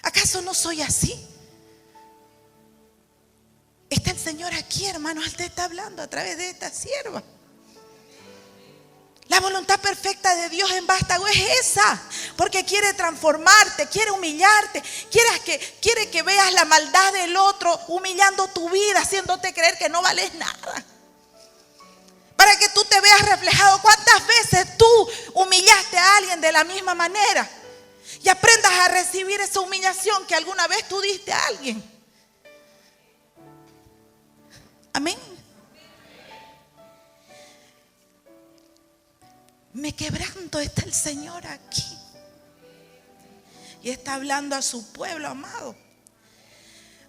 [SPEAKER 1] ¿Acaso no soy así? Está el Señor aquí, hermanos, Él te está hablando a través de esta sierva. La voluntad perfecta de Dios en Vástago es esa, porque quiere transformarte, quiere humillarte, quiere que veas la maldad del otro, humillando tu vida, haciéndote creer que no vales nada, para que tú te veas reflejado. ¿Cuántas veces tú humillaste a alguien de la misma manera? Y aprendas a recibir esa humillación que alguna vez tú diste a alguien. Amén. Me quebranto, está el Señor aquí. Y está hablando a su pueblo amado,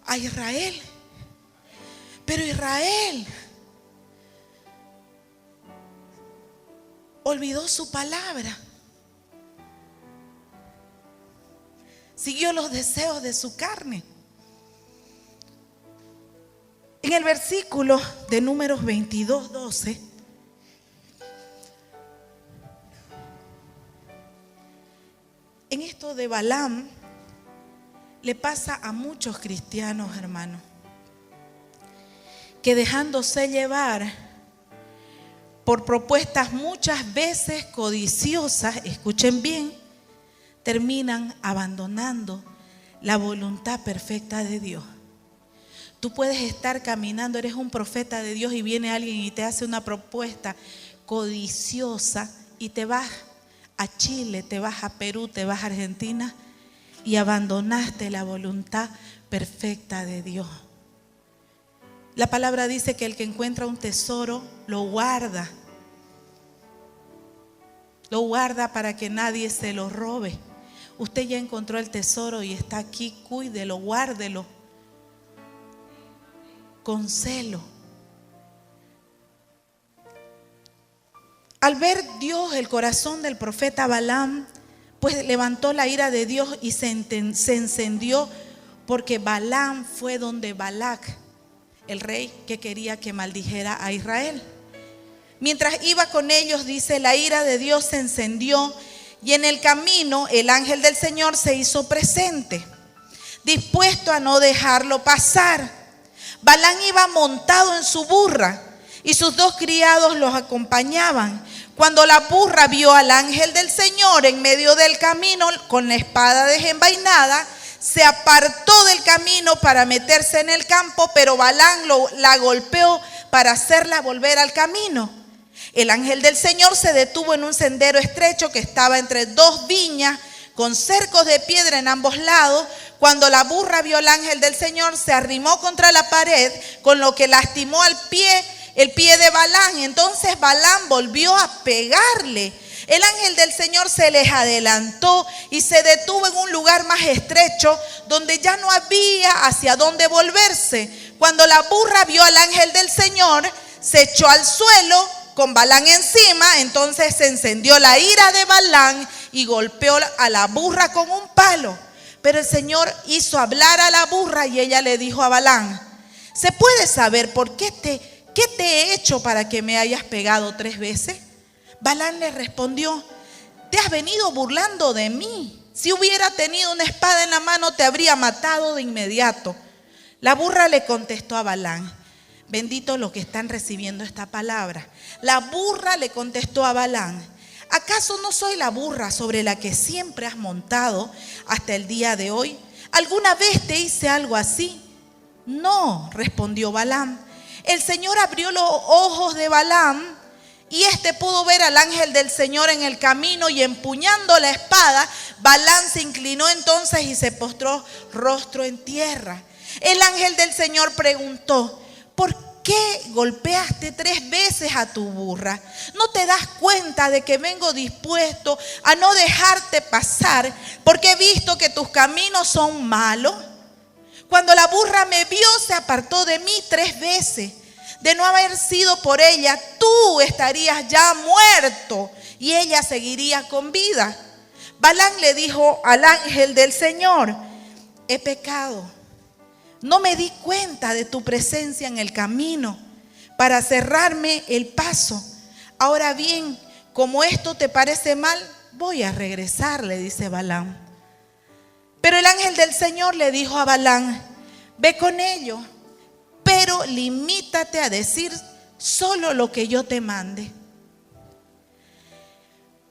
[SPEAKER 1] a Israel. Pero Israel olvidó su palabra. Siguió los deseos de su carne. En el versículo de Números 22:12. En esto de Balaam le pasa a muchos cristianos, hermanos, que dejándose llevar por propuestas muchas veces codiciosas, escuchen bien, terminan abandonando la voluntad perfecta de Dios. Tú puedes estar caminando, eres un profeta de Dios y viene alguien y te hace una propuesta codiciosa y te vas a Chile, te vas a Perú, te vas a Argentina y abandonaste la voluntad perfecta de Dios. La palabra dice que el que encuentra un tesoro lo guarda. Lo guarda para que nadie se lo robe. Usted ya encontró el tesoro y está aquí, cuídelo, guárdelo con celo. Al ver Dios el corazón del profeta Balaam, pues levantó la ira de Dios y se encendió, porque Balaam fue donde Balac, el rey que quería que maldijera a Israel. Mientras iba con ellos, dice, la ira de Dios se encendió y en el camino el ángel del Señor se hizo presente, dispuesto a no dejarlo pasar. Balaam iba montado en su burra y sus dos criados los acompañaban. Cuando la burra vio al ángel del Señor en medio del camino con la espada desenvainada, se apartó del camino para meterse en el campo, pero Balaam la golpeó para hacerla volver al camino. El ángel del Señor se detuvo en un sendero estrecho que estaba entre dos viñas con cercos de piedra en ambos lados. Cuando la burra vio al ángel del Señor, se arrimó contra la pared, con lo que lastimó el pie de Balaam. Entonces Balaam volvió a pegarle. El ángel del Señor se les adelantó y se detuvo en un lugar más estrecho donde ya no había hacia dónde volverse. Cuando la burra vio al ángel del Señor, se echó al suelo con Balaam encima. Entonces se encendió la ira de Balaam y golpeó a la burra con un palo. Pero el Señor hizo hablar a la burra y ella le dijo a Balaam: ¿se puede saber qué te he hecho para que me hayas pegado 3 veces? Balaam le respondió: te has venido burlando de mí. Si hubiera tenido una espada en la mano, te habría matado de inmediato. La burra le contestó a Balaam. Bendito los que están recibiendo esta palabra. La burra le contestó a Balaam: ¿acaso no soy la burra sobre la que siempre has montado hasta el día de hoy? ¿Alguna vez te hice algo así? No, respondió Balaam. El Señor abrió los ojos de Balaam y éste pudo ver al ángel del Señor en el camino, y empuñando la espada, Balaam se inclinó entonces y se postró rostro en tierra. El ángel del Señor preguntó: ¿por qué golpeaste 3 veces a tu burra? ¿No te das cuenta de que vengo dispuesto a no dejarte pasar, porque he visto que tus caminos son malos? Cuando la burra me vio, se apartó de mí 3 veces. De no haber sido por ella, tú estarías ya muerto y ella seguiría con vida. Balaam le dijo al ángel del Señor: he pecado. No me di cuenta de tu presencia en el camino para cerrarme el paso. Ahora bien, como esto te parece mal, voy a regresar, le dice Balaam. Pero el ángel del Señor le dijo a Balaam: ve con ellos, pero limítate a decir solo lo que yo te mande.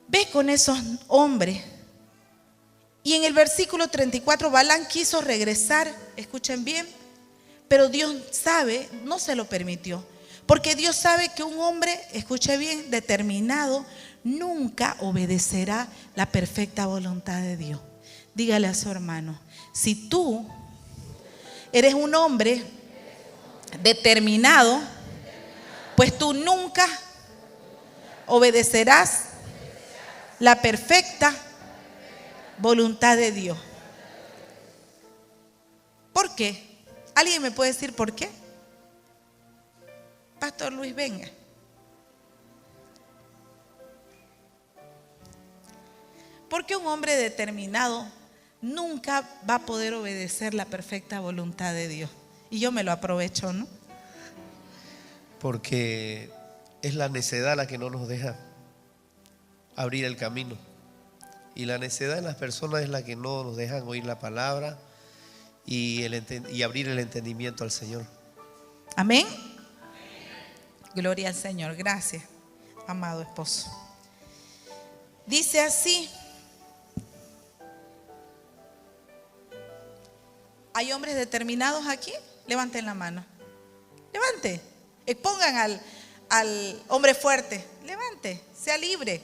[SPEAKER 1] Ve con esos hombres. Y en el versículo 34, Balaam quiso regresar, escuchen bien, pero Dios sabe, no se lo permitió. Porque Dios sabe que un hombre, escuche bien, determinado, nunca obedecerá la perfecta voluntad de Dios. Dígale a su hermano: si tú eres un hombre determinado, pues tú nunca obedecerás la perfecta voluntad de Dios. ¿Por qué? ¿Alguien me puede decir por qué? Pastor Luis, venga. Porque un hombre determinado nunca va a poder obedecer la perfecta voluntad de Dios. Y yo me lo aprovecho, ¿no?
[SPEAKER 2] Porque es la necedad la que no nos deja abrir el camino. Y la necedad en las personas es la que no nos dejan oír la palabra y abrir el entendimiento al Señor.
[SPEAKER 1] Amén. Gloria al Señor. Gracias, amado esposo. Dice así: ¿hay hombres determinados aquí? Levanten la mano. Levante. Expongan al hombre fuerte. Levante. Sea libre.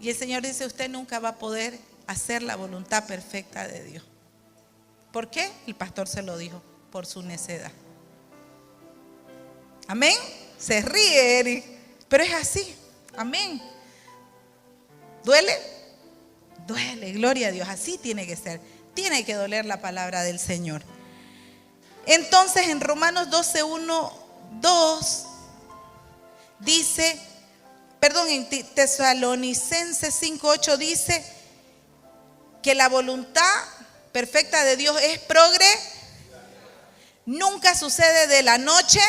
[SPEAKER 1] Y el Señor dice: usted nunca va a poder hacer la voluntad perfecta de Dios. ¿Por qué? El pastor se lo dijo: por su necedad. Amén. Se ríe, Eric, pero es así. Amén. ¿Duele? Duele, gloria a Dios. Así tiene que ser. Tiene que doler la palabra del Señor. Entonces en Romanos 12:1-2 dice, en Tesalonicenses 5:8 dice que la voluntad perfecta de Dios es nunca sucede de la noche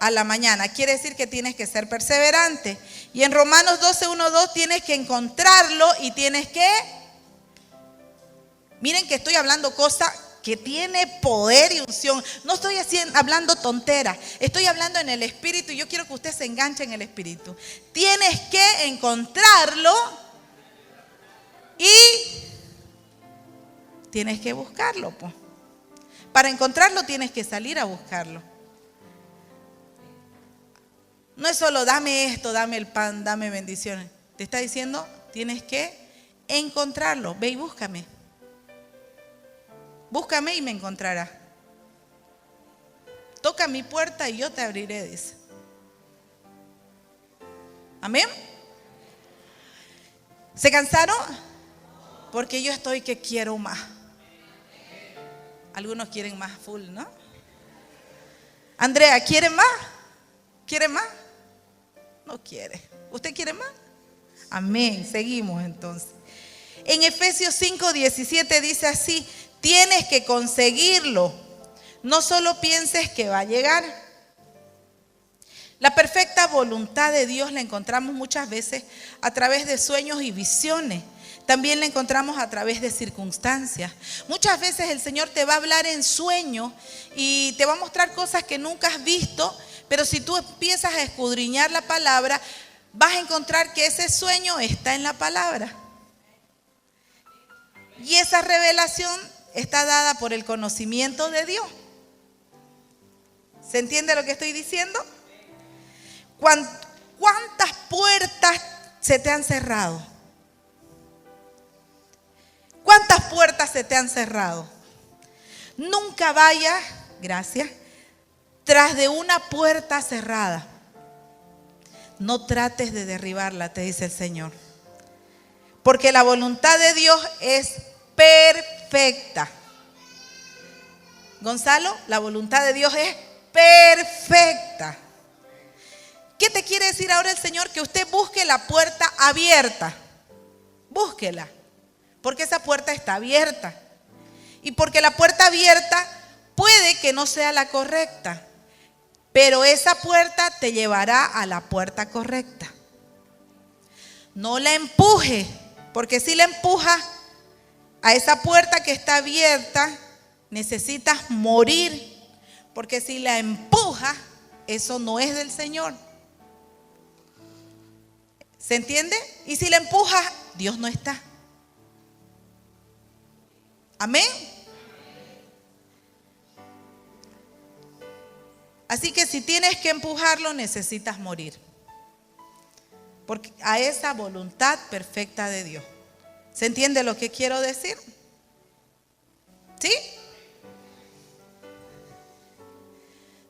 [SPEAKER 1] a la mañana. Quiere decir que tienes que ser perseverante. Y en Romanos 12:1-2 tienes que encontrarlo y tienes que... Miren que estoy hablando cosas que tiene poder y unción. No estoy hablando tonteras. Estoy hablando en el Espíritu y yo quiero que usted se enganche en el Espíritu. Tienes que encontrarlo Y tienes que buscarlo, pues. Para encontrarlo tienes que salir a buscarlo. No es solo dame esto, dame el pan, dame bendiciones. Te está diciendo, tienes que encontrarlo. Ve y búscame. Búscame y me encontrarás. Toca mi puerta y yo te abriré, dice. Amén. ¿Se cansaron? Porque yo estoy que quiero más. Algunos quieren más full, ¿no? Andrea, ¿quiere más? ¿Quiere más? No quiere. ¿Usted quiere más? Amén. Seguimos entonces. En Efesios 5:17 dice así: tienes que conseguirlo. No solo pienses que va a llegar. La perfecta voluntad de Dios la encontramos muchas veces a través de sueños y visiones. También la encontramos a través de circunstancias. Muchas veces el Señor te va a hablar en sueños y te va a mostrar cosas que nunca has visto, pero si tú empiezas a escudriñar la palabra, vas a encontrar que ese sueño está en la palabra. Y esa revelación está dada por el conocimiento de Dios. ¿Se entiende lo que estoy diciendo? ¿Cuántas puertas se te han cerrado? ¿Cuántas puertas se te han cerrado? Nunca vayas, gracias, tras de una puerta cerrada. No trates de derribarla, te dice el Señor. Porque la voluntad de Dios es perfecta. Gonzalo, la voluntad de Dios es perfecta. ¿Qué te quiere decir ahora el Señor? Que usted busque la puerta abierta. Búsquela. Porque esa puerta está abierta. Y porque la puerta abierta puede que no sea la correcta, pero esa puerta te llevará a la puerta correcta. No la empuje, porque si la empujas a esa puerta que está abierta, necesitas morir. Porque si la empujas, eso no es del Señor. ¿Se entiende? Y si la empujas, Dios no está. Amén. Así que si tienes que empujarlo, necesitas morir. Porque a esa voluntad perfecta de Dios. ¿Se entiende lo que quiero decir? ¿Sí?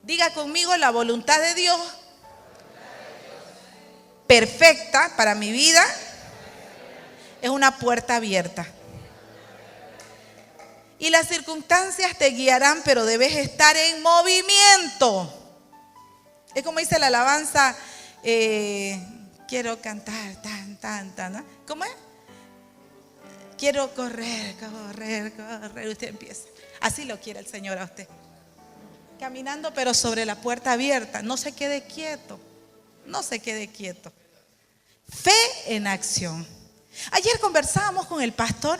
[SPEAKER 1] Diga conmigo: la voluntad de Dios perfecta para mi vida es una puerta abierta. Y las circunstancias te guiarán, pero debes estar en movimiento. Es como dice la alabanza, quiero cantar, tan, ¿no? ¿Cómo es? Quiero correr. Usted empieza. Así lo quiere el Señor a usted. Caminando, pero sobre la puerta abierta. No se quede quieto. No se quede quieto. Fe en acción. Ayer conversábamos con el pastor.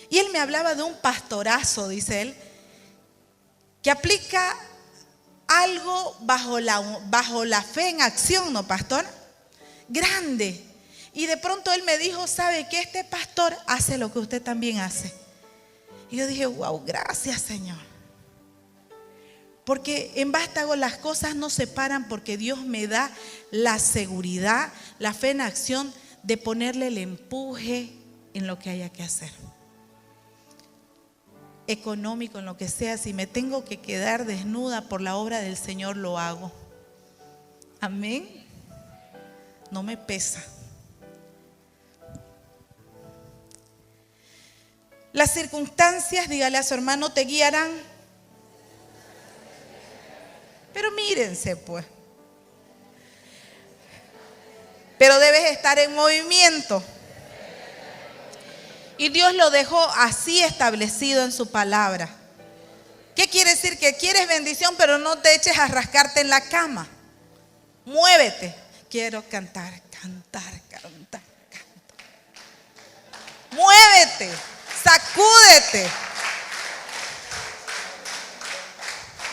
[SPEAKER 1] Y él me hablaba de un pastorazo, dice él, que aplica algo bajo la fe en acción, ¿no, pastor? Grande. Y de pronto él me dijo: ¿sabe qué? Este pastor hace lo que usted también hace. Y yo dije: wow, gracias, Señor. Porque en Vástago las cosas no se paran, porque Dios me da la seguridad, la fe en acción de ponerle el empuje en lo que haya que hacer. Económico, en lo que sea. Si me tengo que quedar desnuda por la obra del Señor, lo hago. Amén. No me pesa. Las circunstancias, dígale a su hermano, te guiarán. Pero mírense, pues. Pero debes estar en movimiento. Y Dios lo dejó así establecido en su palabra. ¿Qué quiere decir? Que quieres bendición, pero no te eches a rascarte en la cama. Muévete. Quiero cantar. Muévete. Sacúdete.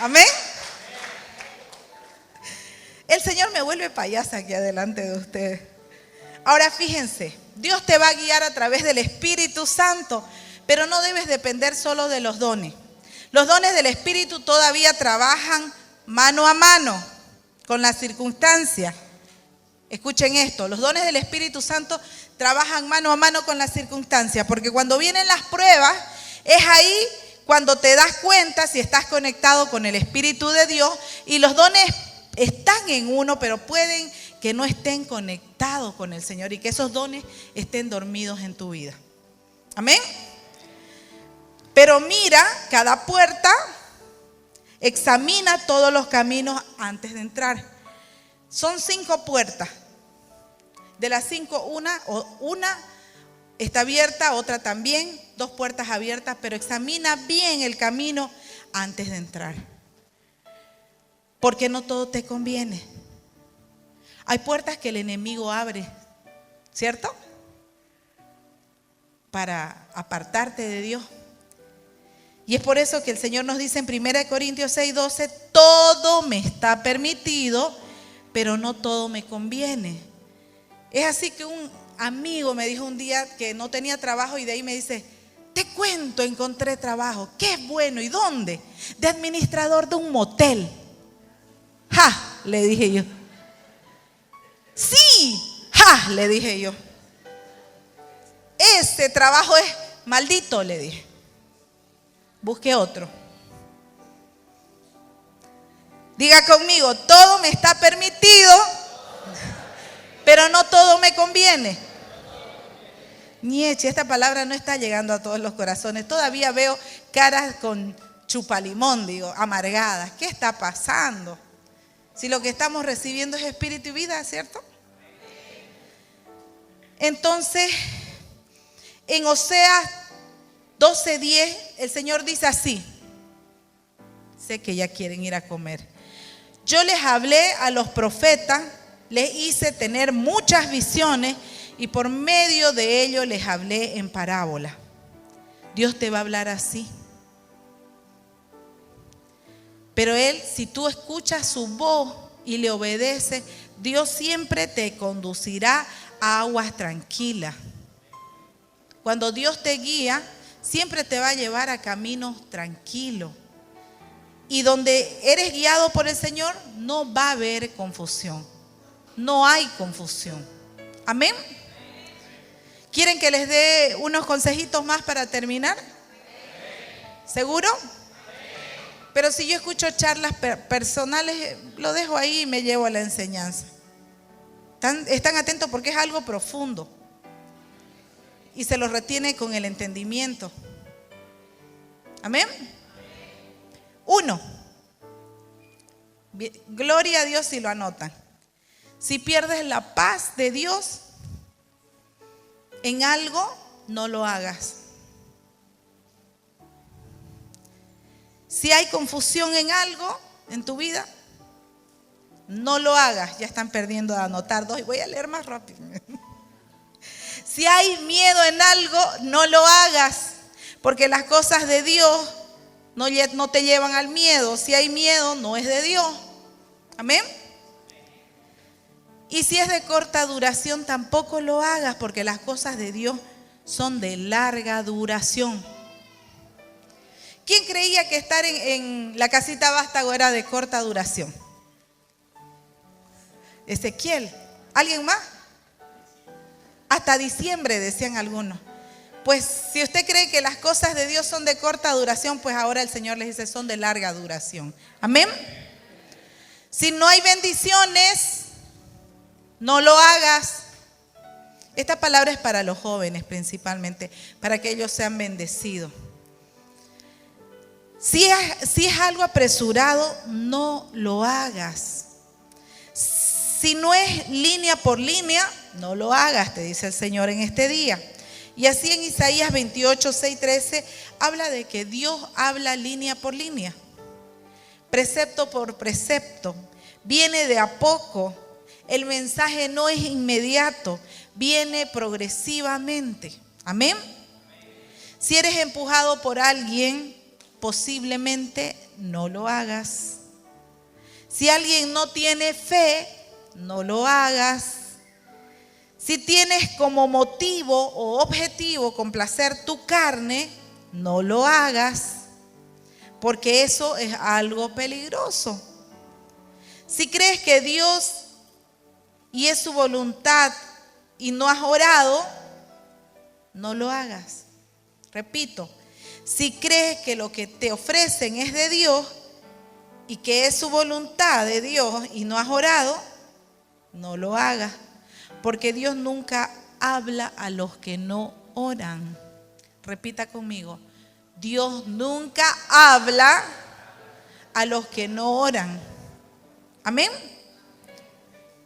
[SPEAKER 1] Amén. El Señor me vuelve payasa aquí adelante de ustedes. Ahora fíjense, Dios te va a guiar a través del Espíritu Santo, pero no debes depender solo de los dones. Los dones del Espíritu todavía trabajan mano a mano con las circunstancias. Escuchen esto, los dones del Espíritu Santo trabajan mano a mano con las circunstancias, porque cuando vienen las pruebas, es ahí cuando te das cuenta si estás conectado con el Espíritu de Dios, y los dones están en uno, pero pueden que no estén conectados con el Señor y que esos dones estén dormidos en tu vida. Amén. Pero mira cada puerta, examina todos los caminos antes de entrar. Son 5 puertas. De las 5, una está abierta, otra también, 2 puertas abiertas, pero examina bien el camino antes de entrar. Porque no todo te conviene. Hay puertas que el enemigo abre, ¿cierto? Para apartarte de Dios. Y es por eso que el Señor nos dice en 1 Corintios 6:12, todo me está permitido, pero no todo me conviene. Es así que un amigo me dijo un día que no tenía trabajo y de ahí me dice, te cuento, encontré trabajo. ¡Qué bueno! ¿Y dónde? De administrador de un motel. ¡Ja! Le dije yo. ¡Sí! ¡Ja! Le dije yo. Ese trabajo es maldito, le dije. Busque otro. Diga conmigo, todo me está permitido, pero no todo me conviene. Nietzsche, esta palabra no está llegando a todos los corazones. Todavía veo caras con chupalimón, digo, amargadas. ¿Qué está pasando? Si lo que estamos recibiendo es espíritu y vida, ¿cierto? Entonces, en Oseas 12:10, el Señor dice así. Sé que ya quieren ir a comer. Yo les hablé a los profetas, les hice tener muchas visiones y por medio de ello les hablé en parábola. Dios te va a hablar así. Pero Él, si tú escuchas su voz y le obedeces, Dios siempre te conducirá a aguas tranquilas. Cuando Dios te guía, siempre te va a llevar a caminos tranquilos. Y donde eres guiado por el Señor, no va a haber confusión. No hay confusión. Amén. ¿Quieren que les dé unos consejitos más para terminar? ¿Seguro? Pero si yo escucho charlas personales, lo dejo ahí y me llevo a la enseñanza. Están atentos porque es algo profundo. Y se lo retiene con el entendimiento. Amén. 1. Gloria a Dios si lo anotan. Si pierdes la paz de Dios en algo, no lo hagas. Si hay confusión en algo en tu vida, no lo hagas. Ya están perdiendo a anotar 2. Voy a leer más rápido. Si hay miedo en algo, no lo hagas. Porque las cosas de Dios no te llevan al miedo. Si hay miedo, no es de Dios. Amén. Y si es de corta duración, tampoco lo hagas, porque las cosas de Dios son de larga duración. ¿Quién creía que estar en la casita vástago era de corta duración? Ezequiel. ¿Alguien más? Hasta diciembre, decían algunos. Pues si usted cree que las cosas de Dios son de corta duración, pues ahora el Señor les dice son de larga duración. Amén. Si no hay bendiciones, no lo hagas. Esta palabra es para los jóvenes principalmente, para que ellos sean bendecidos. Si es algo apresurado, no lo hagas. Si no es línea por línea, no lo hagas, te dice el Señor en este día. Y así en Isaías 28, 6, 13, habla de que Dios habla línea por línea, precepto por precepto, viene de a poco. El mensaje no es inmediato, viene progresivamente. Amén. Si eres empujado por alguien, posiblemente no lo hagas. Si alguien no tiene fe, no lo hagas. Si tienes como motivo o objetivo complacer tu carne, no lo hagas, porque eso es algo peligroso. Si crees que Dios y es su voluntad y no has orado, no lo hagas. Repito, si crees que lo que te ofrecen es de Dios y que es su voluntad de Dios y no has orado, no lo hagas, porque Dios nunca habla a los que no oran. Repita conmigo, Dios nunca habla a los que no oran. Amén.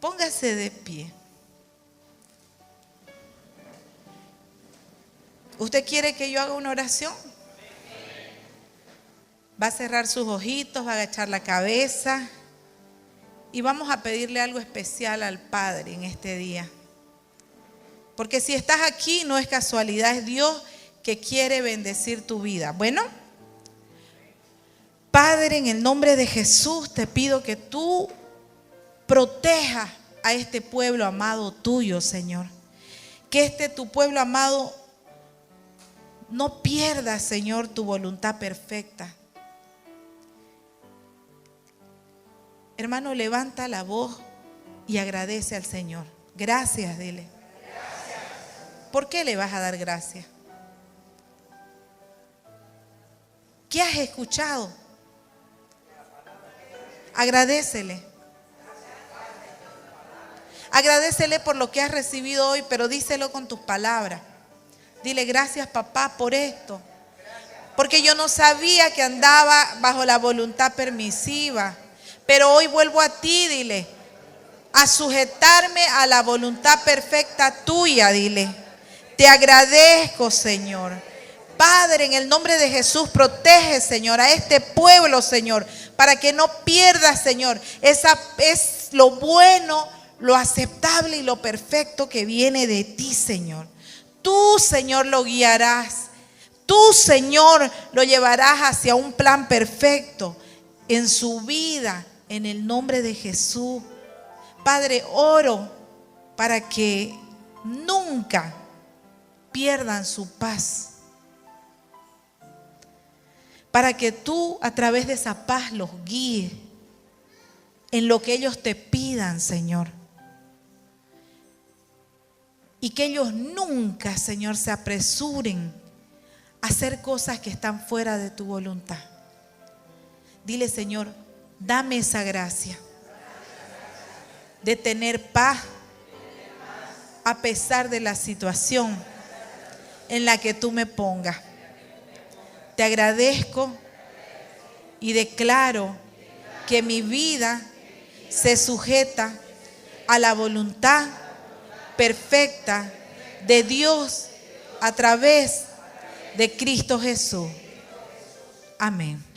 [SPEAKER 1] Póngase de pie. ¿Usted quiere que yo haga una oración? Va a cerrar sus ojitos, va a agachar la cabeza y vamos a pedirle algo especial al Padre en este día. Porque si estás aquí no es casualidad, es Dios que quiere bendecir tu vida. Bueno, Padre, en el nombre de Jesús te pido que tú protejas a este pueblo amado tuyo, Señor. Que tu pueblo amado no pierda, Señor, tu voluntad perfecta. Hermano, levanta la voz y agradece al Señor. Gracias, dile. ¿Por qué le vas a dar gracias? ¿Qué has escuchado? Agradécele. Agradécele por lo que has recibido hoy, pero díselo con tus palabras. Dile, gracias papá por esto. Porque yo no sabía que andaba bajo la voluntad permisiva. Pero hoy vuelvo a ti, dile, a sujetarme a la voluntad perfecta tuya, dile. Te agradezco, Señor. Padre, en el nombre de Jesús, protege, Señor, a este pueblo, Señor, para que no pierda, Señor, esa es lo bueno, lo aceptable y lo perfecto que viene de ti, Señor. Tú, Señor, lo guiarás. Tú, Señor, lo llevarás hacia un plan perfecto en su vida, en el nombre de Jesús. Padre, oro para que nunca pierdan su paz. Para que tú a través de esa paz los guíes en lo que ellos te pidan, Señor. Y que ellos nunca, Señor, se apresuren a hacer cosas que están fuera de tu voluntad. Dile, Señor, dame esa gracia de tener paz a pesar de la situación en la que tú me pongas. Te agradezco y declaro que mi vida se sujeta a la voluntad perfecta de Dios a través de Cristo Jesús. Amén.